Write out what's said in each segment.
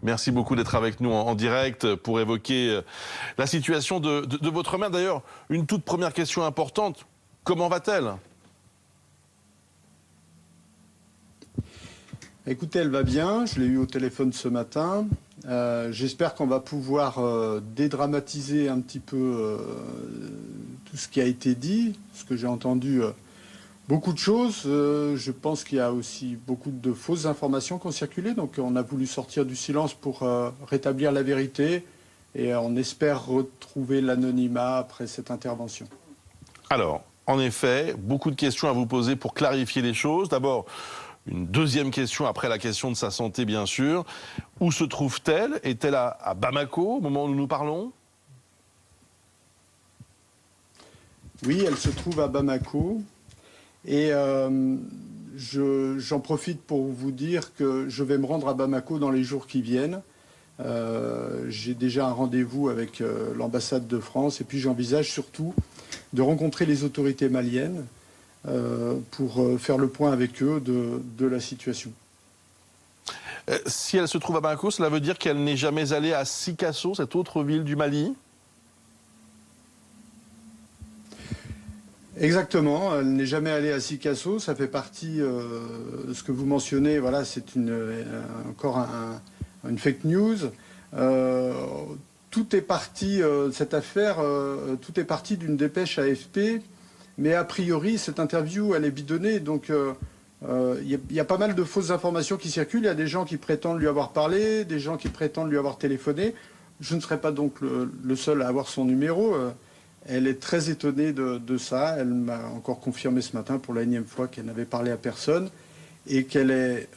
Merci beaucoup d'être avec nous en direct pour évoquer la situation de votre mère. D'ailleurs, une toute première question importante. Comment va-t-elle? Écoutez, elle va bien, je l'ai eu au téléphone ce matin. J'espère qu'on va pouvoir dédramatiser un petit peu tout ce qui a été dit, parce que j'ai entendu beaucoup de choses. Je pense qu'il y a aussi beaucoup de fausses informations qui ont circulé, donc on a voulu sortir du silence pour rétablir la vérité, et on espère retrouver l'anonymat après cette intervention. Alors, en effet, beaucoup de questions à vous poser pour clarifier les choses. D'abord, une deuxième question après la question de sa santé, bien sûr. Où se trouve-t-elle? Est-elle à Bamako au moment où nous nous parlons? Oui, elle se trouve à Bamako. Et j'en profite pour vous dire que je vais me rendre à Bamako dans les jours qui viennent. J'ai déjà un rendez-vous avec l'ambassade de France et puis j'envisage surtout de rencontrer les autorités maliennes pour faire le point avec eux de la situation. Si elle se trouve à Bamako, cela veut dire qu'elle n'est jamais allée à Sikasso, cette autre ville du Mali? Exactement, elle n'est jamais allée à Sikasso, ça fait partie de ce que vous mentionnez, voilà, c'est encore une fake news. Tout est parti, cette affaire, tout est parti d'une dépêche AFP, mais a priori, cette interview, elle est bidonnée, donc il y a pas mal de fausses informations qui circulent, il y a des gens qui prétendent lui avoir parlé, des gens qui prétendent lui avoir téléphoné. Je ne serai pas donc le seul à avoir son numéro. Elle est très étonnée de ça. Elle m'a encore confirmé ce matin pour la énième fois qu'elle n'avait parlé à personne et qu'elle est,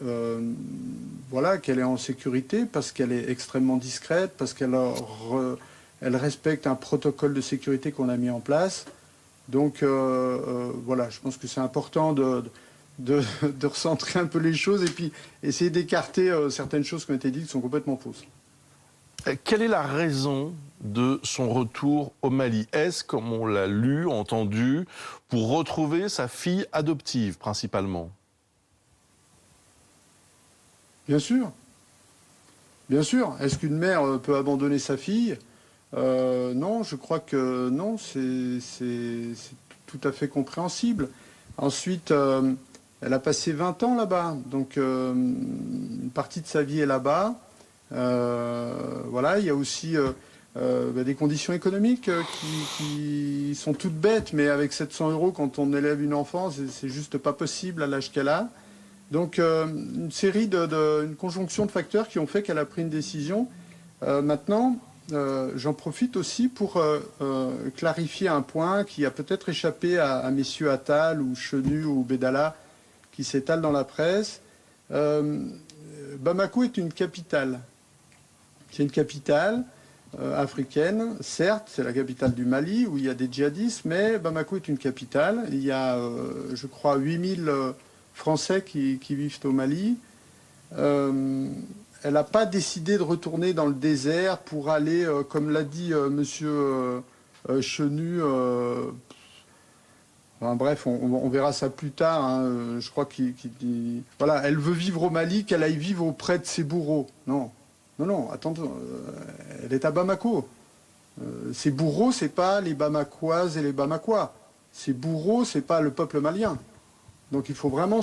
voilà, qu'elle est en sécurité parce qu'elle est extrêmement discrète, parce qu'elle elle respecte un protocole de sécurité qu'on a mis en place. Donc voilà, je pense que c'est important de recentrer un peu les choses et puis essayer d'écarter certaines choses qui ont été dites qui sont complètement fausses. Quelle est la raison de son retour au Mali? Est-ce, comme on l'a lu, entendu, pour retrouver sa fille adoptive, principalement? Bien sûr. Bien sûr. Est-ce qu'une mère peut abandonner sa fille? Non, je crois que non, c'est tout à fait compréhensible. Ensuite, elle a passé 20 ans là-bas, donc une partie de sa vie est là-bas. Voilà, il y a aussi des conditions économiques qui sont toutes bêtes, mais avec 700 €, quand on élève une enfant, c'est juste pas possible à l'âge qu'elle a. Donc, une série une conjonction de facteurs qui ont fait qu'elle a pris une décision. Maintenant, j'en profite aussi pour clarifier un point qui a peut-être échappé à messieurs Attal ou Chenu ou Bédala, qui s'étale dans la presse. Bamako est une capitale. C'est une capitale africaine, certes, c'est la capitale du Mali où il y a des djihadistes, mais Bamako est une capitale. Il y a, je crois, 8000 Français qui vivent au Mali. Elle n'a pas décidé de retourner dans le désert pour aller, comme l'a dit monsieur Chenu, enfin, bref, on verra ça plus tard. Hein. Je crois qu'il dit... Voilà, elle veut vivre au Mali, qu'elle aille vivre auprès de ses bourreaux. Non. Non, non, attends, elle est à Bamako. Ses bourreaux, c'est pas les Bamakoises et les Bamakois. Ses bourreaux, c'est pas le peuple malien. Donc il faut vraiment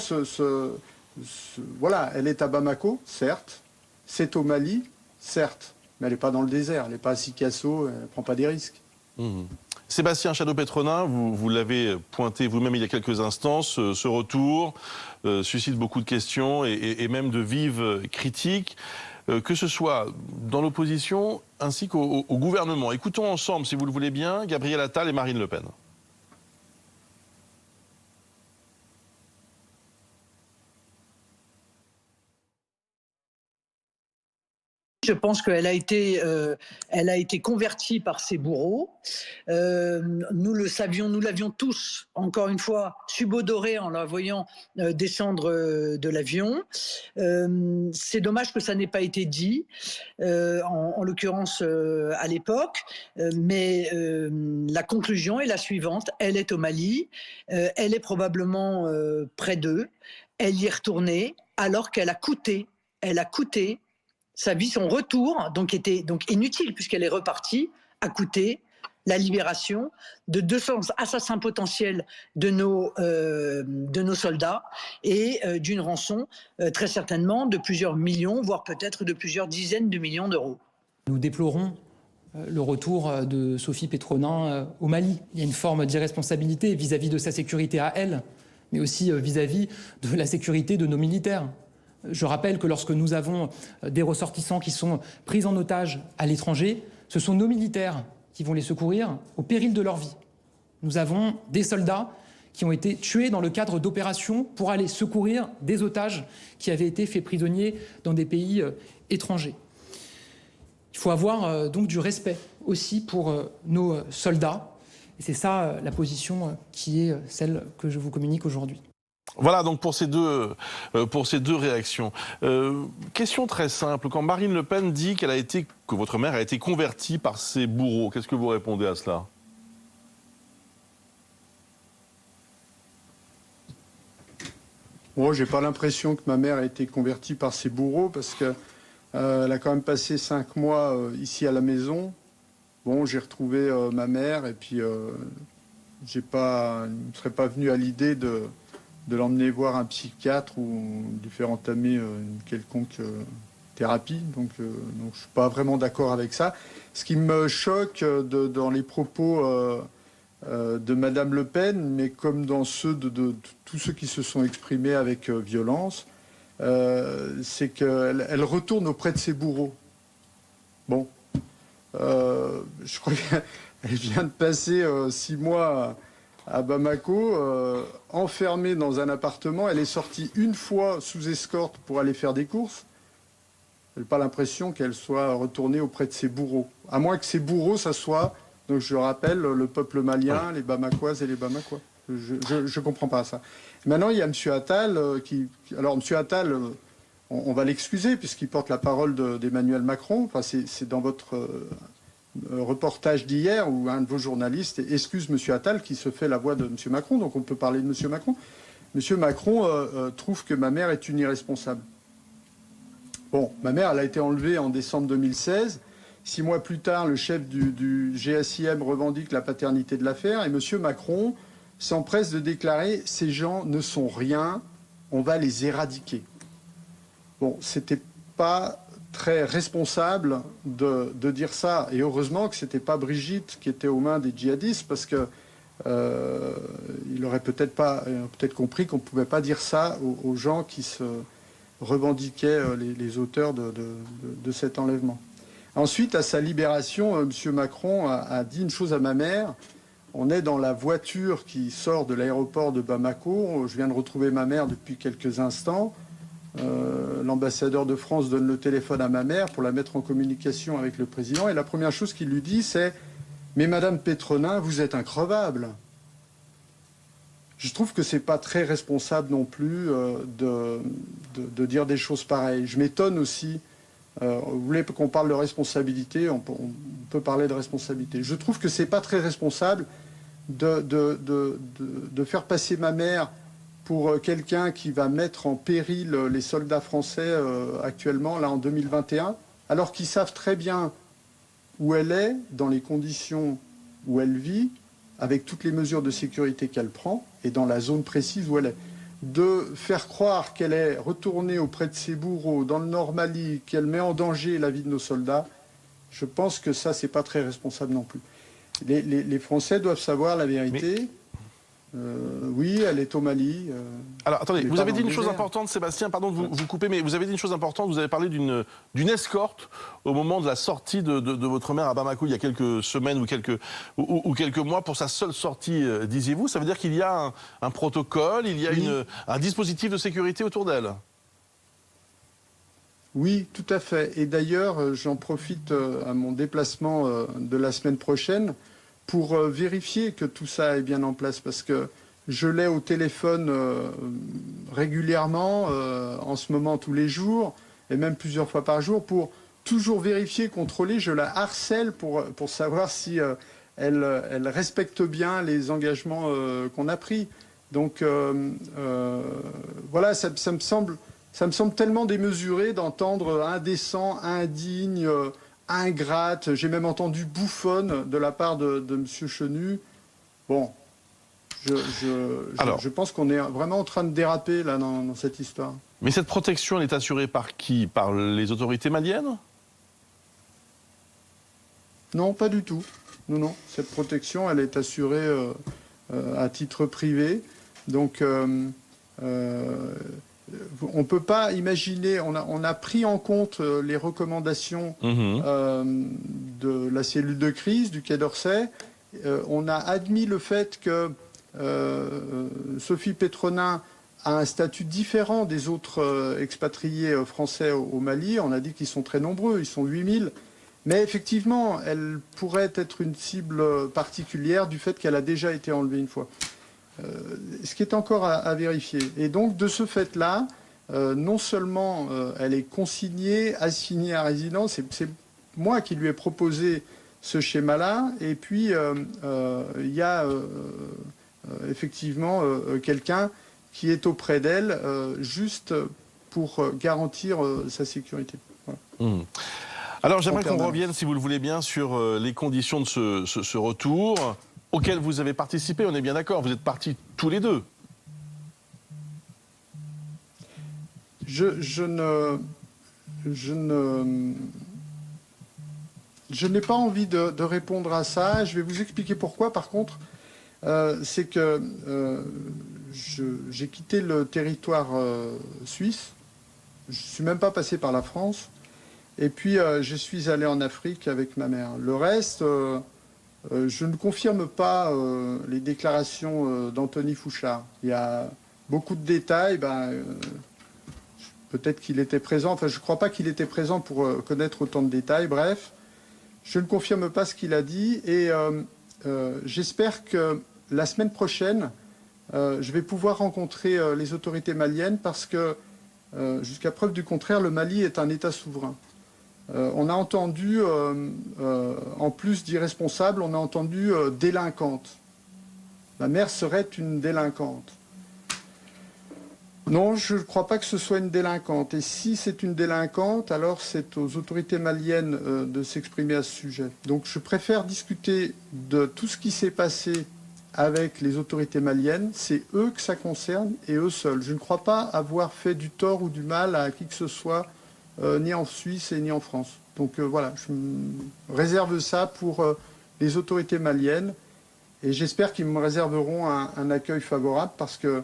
voilà, elle est à Bamako, certes. C'est au Mali, certes. Mais elle n'est pas dans le désert, elle n'est pas à Sikasso, elle ne prend pas des risques. Mmh. Sébastien Chadot-Petronin, vous l'avez pointé vous-même il y a quelques instants, ce retour suscite beaucoup de questions et même de vives critiques. Que ce soit dans l'opposition ainsi qu'au gouvernement. Écoutons ensemble, si vous le voulez bien, Gabriel Attal et Marine Le Pen. Je pense qu'elle a été convertie par ses bourreaux. Nous le savions, nous l'avions tous, encore une fois, subodorée en la voyant descendre de l'avion. C'est dommage que ça n'ait pas été dit, en l'occurrence à l'époque, mais la conclusion est la suivante. Elle est au Mali, elle est probablement près d'eux, elle y est retournée alors qu'elle a coûté sa vie, son retour, donc était donc inutile puisqu'elle est repartie, a coûté la libération de 200 assassins potentiels de nos soldats et d'une rançon très certainement de plusieurs millions, voire peut-être de plusieurs dizaines de millions d'euros. Nous déplorons le retour de Sophie Petronin au Mali. Il y a une forme d'irresponsabilité vis-à-vis de sa sécurité à elle, mais aussi vis-à-vis de la sécurité de nos militaires. Je rappelle que lorsque nous avons des ressortissants qui sont pris en otage à l'étranger, ce sont nos militaires qui vont les secourir au péril de leur vie. Nous avons des soldats qui ont été tués dans le cadre d'opérations pour aller secourir des otages qui avaient été faits prisonniers dans des pays étrangers. Il faut avoir donc du respect aussi pour nos soldats. Et c'est ça la position qui est celle que je vous communique aujourd'hui. Voilà donc pour ces deux réactions. Question très simple, quand Marine Le Pen dit que votre mère a été convertie par ses bourreaux, qu'est-ce que vous répondez à cela? Moi, j'ai pas l'impression que ma mère a été convertie par ses bourreaux parce que elle a quand même passé 5 mois ici à la maison. Bon, j'ai retrouvé ma mère et puis je ne serais pas venu à l'idée de l'emmener voir un psychiatre ou de faire entamer une quelconque thérapie. Donc je ne suis pas vraiment d'accord avec ça. Ce qui me choque dans les propos de Madame Le Pen, mais comme dans ceux de tous ceux qui se sont exprimés avec violence, c'est qu'elle retourne auprès de ses bourreaux. Bon, je crois qu'elle vient de passer 6 mois à Bamako, enfermée dans un appartement. Elle est sortie une fois sous escorte pour aller faire des courses. Je n'ai pas l'impression qu'elle soit retournée auprès de ses bourreaux. À moins que ses bourreaux, ça soit, donc je rappelle, le peuple malien, les Bamakoises et les Bamakois. Je ne comprends pas ça. Maintenant, il y a M. Attal qui... Alors, M. Attal, on va l'excuser puisqu'il porte la parole d'Emmanuel Macron. Enfin, c'est dans votre reportage d'hier où un de vos journalistes excuse M. Attal qui se fait la voix de M. Macron. Donc, on peut parler de M. Macron. M. Macron trouve que ma mère est une irresponsable. Bon, ma mère, elle a été enlevée en décembre 2016. 6 mois plus tard, le chef du GSIM revendique la paternité de l'affaire et M. Macron s'empresse de déclarer « Ces gens ne sont rien, on va les éradiquer ». Bon, c'était pas très responsable de dire ça. Et heureusement que c'était pas Brigitte qui était aux mains des djihadistes parce que il aurait peut-être compris qu'on ne pouvait pas dire ça aux gens qui se revendiquaient les auteurs de cet enlèvement. Ensuite, à sa libération, M. Macron a dit une chose à ma mère. On est dans la voiture qui sort de l'aéroport de Bamako. Je viens de retrouver ma mère depuis quelques instants. L'ambassadeur de France donne le téléphone à ma mère pour la mettre en communication avec le président. Et la première chose qu'il lui dit, c'est « Mais Madame Petronin, vous êtes increvable ». Je trouve que c'est pas très responsable non plus de dire des choses pareilles. Je m'étonne aussi. Vous voulez qu'on parle de responsabilité, on peut parler de responsabilité. Je trouve que c'est pas très responsable de faire passer ma mère pour quelqu'un qui va mettre en péril les soldats français actuellement, là en 2021, alors qu'ils savent très bien où elle est, dans les conditions où elle vit, avec toutes les mesures de sécurité qu'elle prend, et dans la zone précise où elle est. De faire croire qu'elle est retournée auprès de ses bourreaux dans le Nord Mali, qu'elle met en danger la vie de nos soldats, je pense que ça, c'est pas très responsable non plus. Les Français doivent savoir la vérité. Oui, elle est au Mali. Alors, attendez, vous avez dit une chose importante, Sébastien, pardon de vous couper, mais vous avez dit une chose importante, vous avez parlé d'une escorte au moment de la sortie de votre mère à Bamako, il y a quelques semaines ou quelques mois, pour sa seule sortie, disiez-vous. Ça veut dire qu'il y a un protocole, il y a un dispositif de sécurité autour d'elle? Oui, tout à fait. Et d'ailleurs, j'en profite à mon déplacement de la semaine prochaine pour vérifier que tout ça est bien en place, parce que je l'ai au téléphone régulièrement, en ce moment tous les jours, et même plusieurs fois par jour, pour toujours vérifier, contrôler. Je la harcèle pour savoir si elle respecte bien les engagements qu'on a pris. Donc voilà, ça me semble Ça me semble tellement démesuré d'entendre indécent, indigne, ingrate. J'ai même entendu bouffonne de la part de M. Chenu. Bon, je pense qu'on est vraiment en train de déraper là dans cette histoire. Mais cette protection, elle est assurée par qui? Par les autorités maliennes? Non, pas du tout. Non, non. Cette protection, elle est assurée à titre privé. Donc, on ne peut pas imaginer... On a pris en compte les recommandations de la cellule de crise du Quai d'Orsay. On a admis le fait que Sophie Petronin a un statut différent des autres expatriés français au Mali. On a dit qu'ils sont très nombreux, ils sont 8000. Mais effectivement, elle pourrait être une cible particulière du fait qu'elle a déjà été enlevée une fois. Ce qui est encore à vérifier. Et donc, de ce fait-là, non seulement elle est consignée, assignée à résidence, c'est moi qui lui ai proposé ce schéma-là, et puis il y a effectivement quelqu'un qui est auprès d'elle juste pour garantir sa sécurité. Voilà. Alors j'aimerais qu'on revienne, si vous le voulez bien, sur les conditions de ce retour auquel vous avez participé. On est bien d'accord, vous êtes partis tous les deux. Je n'ai pas envie de répondre à ça. Je vais vous expliquer pourquoi, par contre. C'est que j'ai quitté le territoire suisse. Je ne suis même pas passé par la France. Et puis, je suis allé en Afrique avec ma mère. Le reste, je ne confirme pas les déclarations d'Anthony Fouchard. Il y a beaucoup de détails. Peut-être qu'il était présent. Enfin, je ne crois pas qu'il était présent pour connaître autant de détails. Bref, je ne confirme pas ce qu'il a dit. Et j'espère que la semaine prochaine, je vais pouvoir rencontrer les autorités maliennes parce que, jusqu'à preuve du contraire, le Mali est un État souverain. On a entendu, en plus d'irresponsable, on a entendu délinquante. Ma mère serait une délinquante. Non, je ne crois pas que ce soit une délinquante. Et si c'est une délinquante, alors c'est aux autorités maliennes de s'exprimer à ce sujet. Donc je préfère discuter de tout ce qui s'est passé avec les autorités maliennes. C'est eux que ça concerne et eux seuls. Je ne crois pas avoir fait du tort ou du mal à qui que ce soit, ni en Suisse et ni en France. Donc voilà, je me réserve ça pour les autorités maliennes. Et j'espère qu'ils me réserveront un accueil favorable parce que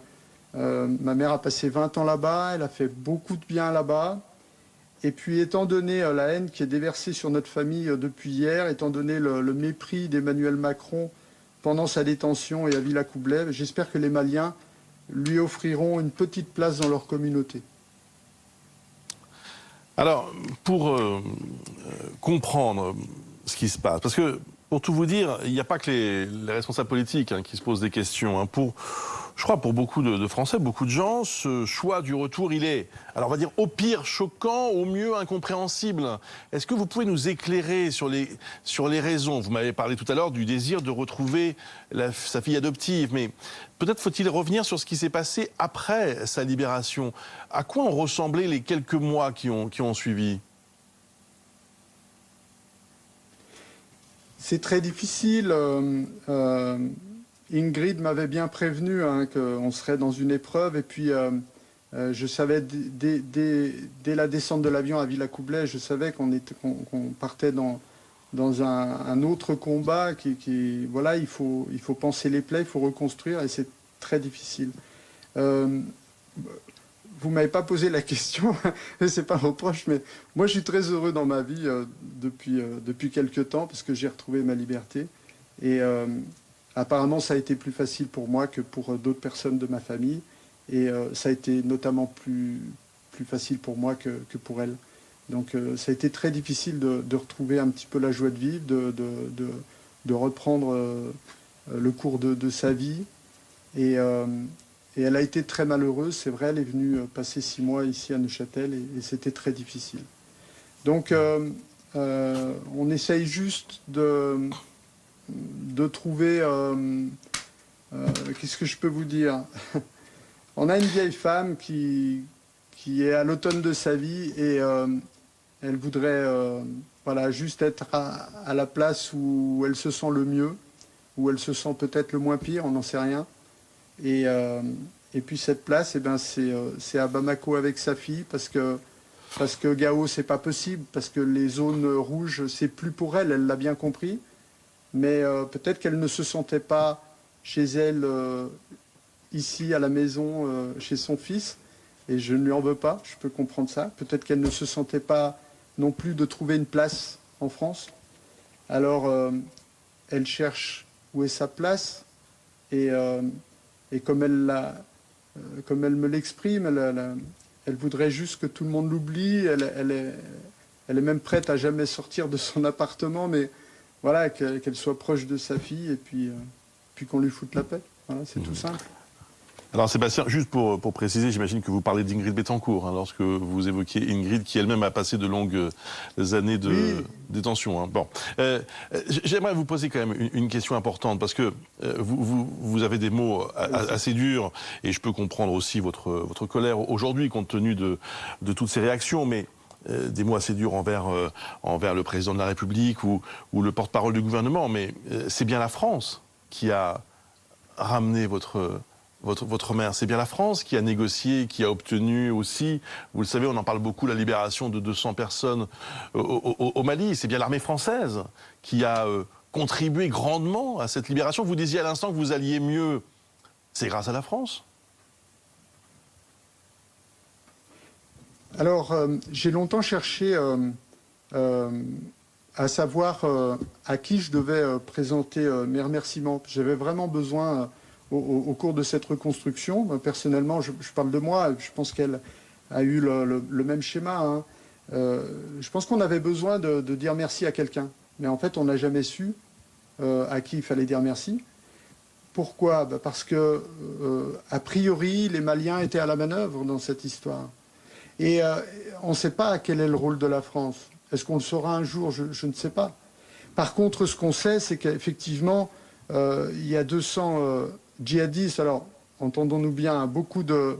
ma mère a passé 20 ans là-bas, elle a fait beaucoup de bien là-bas. Et puis, étant donné la haine qui est déversée sur notre famille depuis hier, étant donné le mépris d'Emmanuel Macron pendant sa détention et à Villacoublay, j'espère que les Maliens lui offriront une petite place dans leur communauté. Alors, pour comprendre ce qui se passe, parce que, pour tout vous dire, il n'y a pas que les responsables politiques qui se posent des questions. Je crois pour beaucoup de Français, beaucoup de gens, ce choix du retour, il est, alors on va dire, au pire choquant, au mieux incompréhensible. Est-ce que vous pouvez nous éclairer sur les raisons? Vous m'avez parlé tout à l'heure du désir de retrouver sa fille adoptive, mais peut-être faut-il revenir sur ce qui s'est passé après sa libération. À quoi ont ressemblé les quelques mois qui ont suivi? C'est très difficile. Ingrid m'avait bien prévenu qu'on serait dans une épreuve. Et puis, je savais, dès la descente de l'avion à Villacoublay, je savais qu'on partait dans un autre combat. Voilà, il faut panser les plaies, il faut reconstruire. Et c'est très difficile. Vous ne m'avez pas posé la question, c'est pas un reproche, mais moi je suis très heureux dans ma vie depuis quelques temps parce que j'ai retrouvé ma liberté. Et apparemment ça a été plus facile pour moi que pour d'autres personnes de ma famille. Et ça a été notamment plus facile pour moi que pour elle. Donc ça a été très difficile de retrouver un petit peu la joie de vivre, de reprendre le cours de sa vie. Et elle a été très malheureuse, c'est vrai, elle est venue passer 6 mois ici à Neuchâtel et c'était très difficile. Donc on essaye juste de trouver... qu'est-ce que je peux vous dire? On a une vieille femme qui qui est à l'automne de sa vie et elle voudrait voilà, juste être à la place où elle se sent le mieux, où elle se sent peut-être le moins pire, on n'en sait rien. Et puis cette place, eh ben, c'est à Bamako avec sa fille, parce que Gao, c'est pas possible, parce que les zones rouges, c'est plus pour elle, elle l'a bien compris. Mais peut-être qu'elle ne se sentait pas chez elle, ici à la maison, chez son fils, et je ne lui en veux pas, je peux comprendre ça. Peut-être qu'elle ne se sentait pas non plus de trouver une place en France. Alors, elle cherche où est sa place, et comme elle me l'exprime, elle voudrait juste que tout le monde l'oublie. Elle est même prête à jamais sortir de son appartement, mais voilà, qu'elle soit proche de sa fille, et puis qu'on lui foute la paix. Voilà, c'est tout simple. Alors Sébastien, juste pour préciser, j'imagine que vous parlez d'Ingrid Betancourt, hein, lorsque vous évoquiez Ingrid, qui elle-même a passé de longues années de détention. Hein. Bon, j'aimerais vous poser quand même une question importante, parce que vous avez des mots assez durs, et je peux comprendre aussi votre colère aujourd'hui, compte tenu de toutes ces réactions, mais des mots assez durs envers le président de la République ou le porte-parole du gouvernement, mais c'est bien la France qui a ramené votre mère. C'est bien la France qui a négocié, qui a obtenu aussi, vous le savez, on en parle beaucoup, la libération de 200 personnes au Mali. C'est bien l'armée française qui a contribué grandement à cette libération. Vous disiez à l'instant que vous alliez mieux. C'est grâce à la France? Alors, j'ai longtemps cherché à savoir à qui je devais présenter mes remerciements. J'avais vraiment besoin, au cours de cette reconstruction, personnellement, je parle de moi, je pense qu'elle a eu le même schéma. Hein. Je pense qu'on avait besoin de dire merci à quelqu'un. Mais en fait, on n'a jamais su à qui il fallait dire merci. Pourquoi? Parce que, a priori, les Maliens étaient à la manœuvre dans cette histoire. Et on ne sait pas quel est le rôle de la France. Est-ce qu'on le saura un jour? Je ne sais pas. Par contre, ce qu'on sait, c'est qu'effectivement, il y a 200 djihadistes. Alors, entendons-nous bien, hein, beaucoup de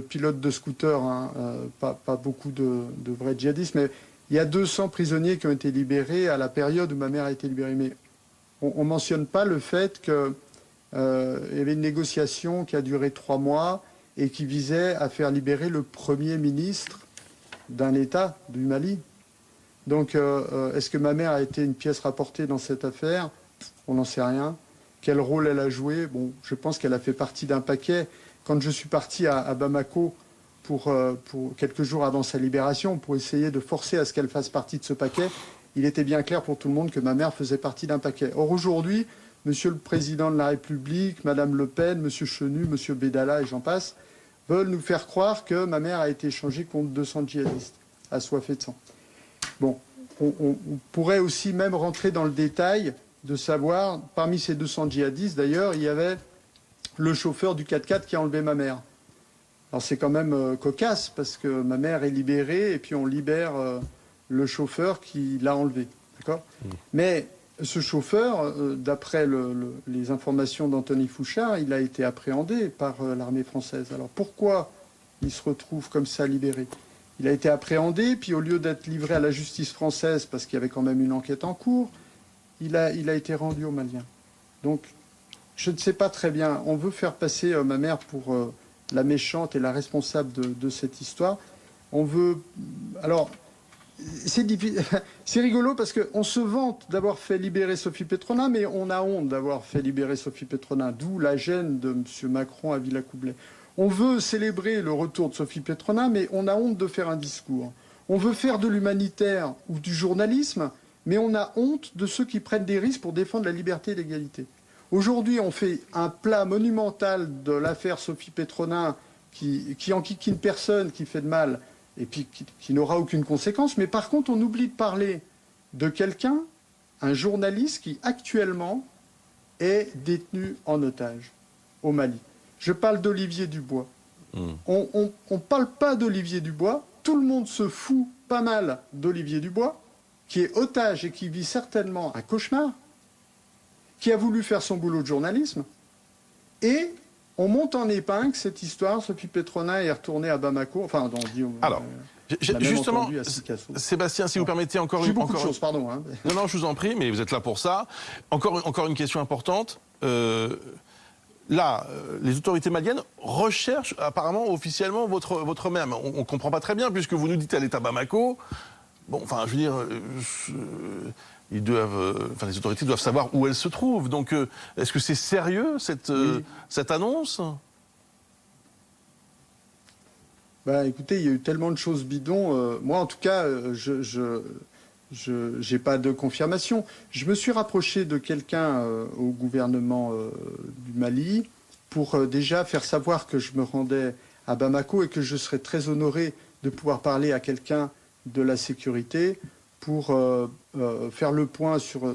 pilotes de scooters, hein, pas beaucoup de vrais djihadistes, mais il y a 200 prisonniers qui ont été libérés à la période où ma mère a été libérée. Mais on ne mentionne pas le fait qu'il y avait une négociation qui a duré 3 mois et qui visait à faire libérer le Premier ministre d'un État, du Mali. Donc, est-ce que ma mère a été une pièce rapportée dans cette affaire? On n'en sait rien. Quel rôle elle a joué? Bon, je pense qu'elle a fait partie d'un paquet. Quand je suis parti à Bamako pour quelques jours avant sa libération, pour essayer de forcer à ce qu'elle fasse partie de ce paquet, il était bien clair pour tout le monde que ma mère faisait partie d'un paquet. Or, aujourd'hui, Monsieur le Président de la République, Madame Le Pen, Monsieur Chenu, Monsieur Bédala et j'en passe, veulent nous faire croire que ma mère a été échangée contre 200 djihadistes assoiffés de sang. Bon, on pourrait aussi même rentrer dans le détail de savoir, parmi ces 200 djihadistes d'ailleurs, il y avait le chauffeur du 4x4 qui a enlevé ma mère. Alors c'est quand même cocasse, parce que ma mère est libérée et puis on libère le chauffeur qui l'a enlevé. D'accord ? Mais ce chauffeur, d'après les informations d'Anthony Fouchard, il a été appréhendé par l'armée française. Alors pourquoi il se retrouve comme ça libéré? Il a été appréhendé, puis au lieu d'être livré à la justice française, parce qu'il y avait quand même une enquête en cours, il a été rendu aux Maliens. Donc, je ne sais pas très bien. On veut faire passer ma mère pour la méchante et la responsable de cette histoire. On veut... Alors... C'est rigolo parce qu'on se vante d'avoir fait libérer Sophie Petronin, mais on a honte d'avoir fait libérer Sophie Petronin, d'où la gêne de M. Macron à Villacoublay. On veut célébrer le retour de Sophie Petronin, mais on a honte de faire un discours. On veut faire de l'humanitaire ou du journalisme, mais on a honte de ceux qui prennent des risques pour défendre la liberté et l'égalité. Aujourd'hui, on fait un plat monumental de l'affaire Sophie Petronin qui enquiquine personne, qui fait de mal, et puis qui n'aura aucune conséquence. Mais par contre, on oublie de parler de quelqu'un, un journaliste qui actuellement est détenu en otage au Mali. Je parle d'Olivier Dubois. On ne parle pas d'Olivier Dubois. Tout le monde se fout pas mal d'Olivier Dubois, qui est otage et qui vit certainement un cauchemar, qui a voulu faire son boulot de journalisme. Et on monte en épingle cette histoire. Sophie Petronin est retournée à Bamako. Enfin, alors, justement, Sébastien, si vous permettez encore une... beaucoup de choses, pardon. Hein. Non, je vous en prie, mais vous êtes là pour ça. Encore une question importante. Là, les autorités maliennes recherchent apparemment officiellement votre mère. On ne comprend pas très bien, puisque vous nous dites qu'elle est à Bamako. Bon, enfin, je veux dire... les autorités doivent savoir où elle se trouve. Donc, est-ce que c'est sérieux, cette annonce ? Écoutez, il y a eu tellement de choses bidons. Moi, en tout cas, je n'ai pas de confirmation. Je me suis rapproché de quelqu'un au gouvernement du Mali pour déjà faire savoir que je me rendais à Bamako et que je serais très honoré de pouvoir parler à quelqu'un de la sécurité pour faire le point sur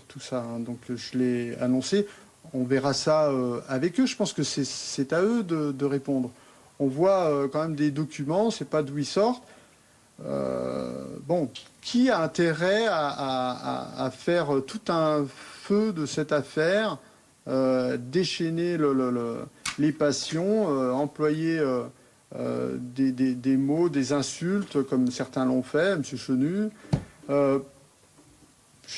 tout ça. Hein. Donc je l'ai annoncé. On verra ça avec eux. Je pense que c'est à eux de répondre. On voit quand même des documents, c'est pas d'où ils sortent. Qui a intérêt à faire tout un feu de cette affaire, déchaîner les passions, employer des mots, des insultes, comme certains l'ont fait, M. Chenu. Je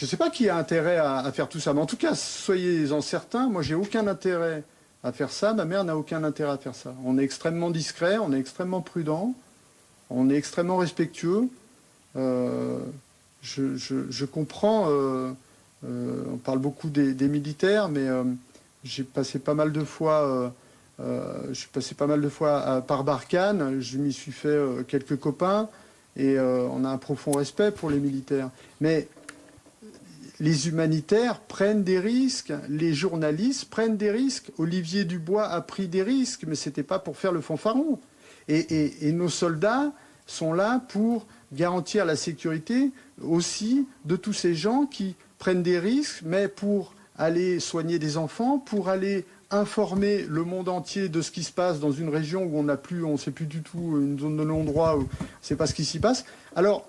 ne sais pas qui a intérêt à faire tout ça, mais en tout cas, soyez-en certains, moi j'ai aucun intérêt à faire ça, ma mère n'a aucun intérêt à faire ça. On est extrêmement discret, on est extrêmement prudent, on est extrêmement respectueux. Je comprends, on parle beaucoup des militaires, mais j'ai passé pas mal de fois... je suis passé pas mal de fois par Barkhane, je m'y suis fait quelques copains et on a un profond respect pour les militaires. Mais les humanitaires prennent des risques, les journalistes prennent des risques. Olivier Dubois a pris des risques, mais ce n'était pas pour faire le fanfaron. Et nos soldats sont là pour garantir la sécurité aussi de tous ces gens qui prennent des risques, mais pour aller soigner des enfants, pour aller informer le monde entier de ce qui se passe dans une région où on ne sait plus du tout, une zone de non-droit, où on ne sait pas ce qui s'y passe. Alors,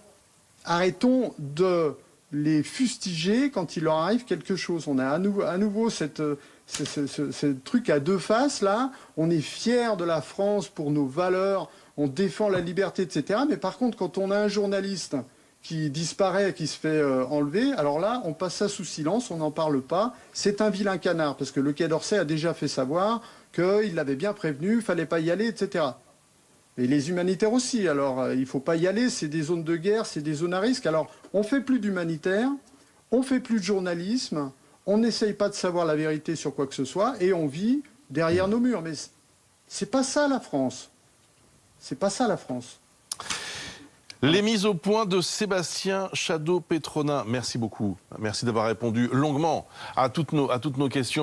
arrêtons de les fustiger quand il leur arrive quelque chose. On a à nouveau ce truc à deux faces, là. On est fiers de la France pour nos valeurs, on défend la liberté, etc. Mais par contre, quand on a un journaliste qui disparaît, qui se fait enlever, alors là, on passe ça sous silence, on n'en parle pas. C'est un vilain canard, parce que le Quai d'Orsay a déjà fait savoir qu'il l'avait bien prévenu, il ne fallait pas y aller, etc. Et les humanitaires aussi, alors il ne faut pas y aller, c'est des zones de guerre, c'est des zones à risque. Alors, on ne fait plus d'humanitaire, on ne fait plus de journalisme, on n'essaye pas de savoir la vérité sur quoi que ce soit, et on vit derrière nos murs. Mais c'est pas ça la France. C'est pas ça la France. Les mises au point de Sébastien Chadeau-Petronin. Merci beaucoup. Merci d'avoir répondu longuement à toutes nos questions.